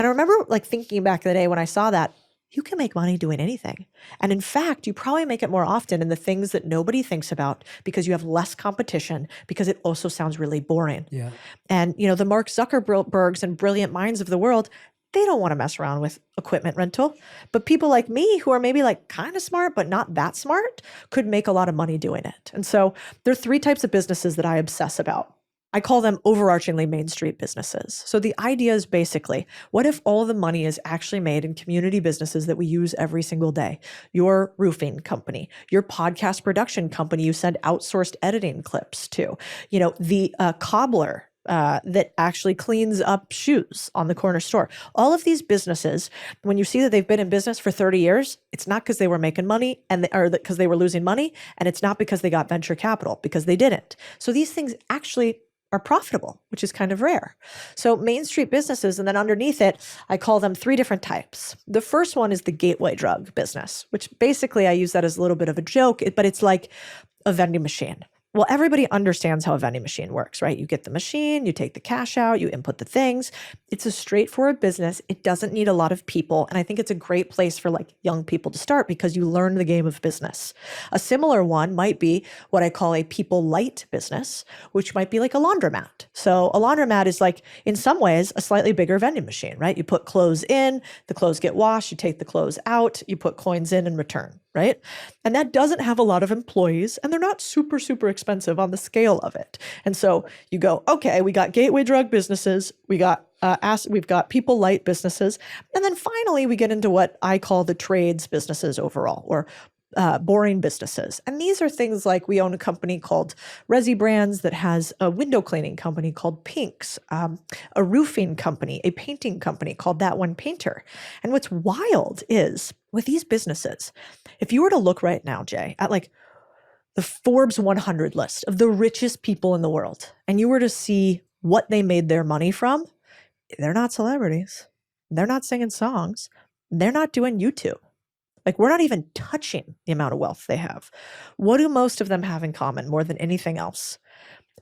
And I remember like thinking back in the day when I saw that, you can make money doing anything. And in fact, you probably make it more often in the things that nobody thinks about because you have less competition, because it also sounds really boring. Yeah. And, the Mark Zuckerbergs and brilliant minds of the world, they don't want to mess around with equipment rental. But people like me who are maybe like kind of smart, but not that smart, could make a lot of money doing it. And so there are three types of businesses that I obsess about. I call them overarchingly Main Street businesses. So the idea is basically, what if all the money is actually made in community businesses that we use every single day? Your roofing company, your podcast production company you send outsourced editing clips to, the cobbler that actually cleans up shoes on the corner store. All of these businesses, when you see that they've been in business for 30 years, it's not because they were making money or because they were losing money, and it's not because they got venture capital, because they didn't. So these things actually are profitable, which is kind of rare. So Main Street businesses, and then underneath it, I call them three different types. The first one is the gateway drug business, which basically I use that as a little bit of a joke, but it's like a vending machine. Well, everybody understands how a vending machine works, right? You get the machine, you take the cash out, you input the things. It's a straightforward business. It doesn't need a lot of people. And I think it's a great place for like young people to start because you learn the game of business. A similar one might be what I call a people light business, which might be like a laundromat. So a laundromat is like, in some ways, a slightly bigger vending machine, right? You put clothes in, the clothes get washed, you take the clothes out, you put coins in and return, right? And that doesn't have a lot of employees, and they're not super, super expensive on the scale of it. And so you go, okay, we got gateway drug businesses, we've got people light businesses, and then finally we get into what I call the trades businesses overall, or boring businesses. And these are things like, we own a company called Resi Brands that has a window cleaning company called Pinks, a roofing company, a painting company called That One Painter. And what's wild is with these businesses, if you were to look right now, Jay, at like the Forbes 100 list of the richest people in the world, and you were to see what they made their money from, they're not celebrities. They're not singing songs. They're not doing YouTube. Like, we're not even touching the amount of wealth they have. What do most of them have in common more than anything else?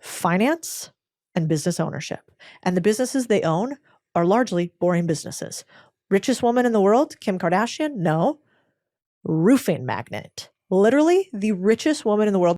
Finance and business ownership. And the businesses they own are largely boring businesses. Richest woman in the world, Kim Kardashian? No. Roofing magnate. Literally the richest woman in the world.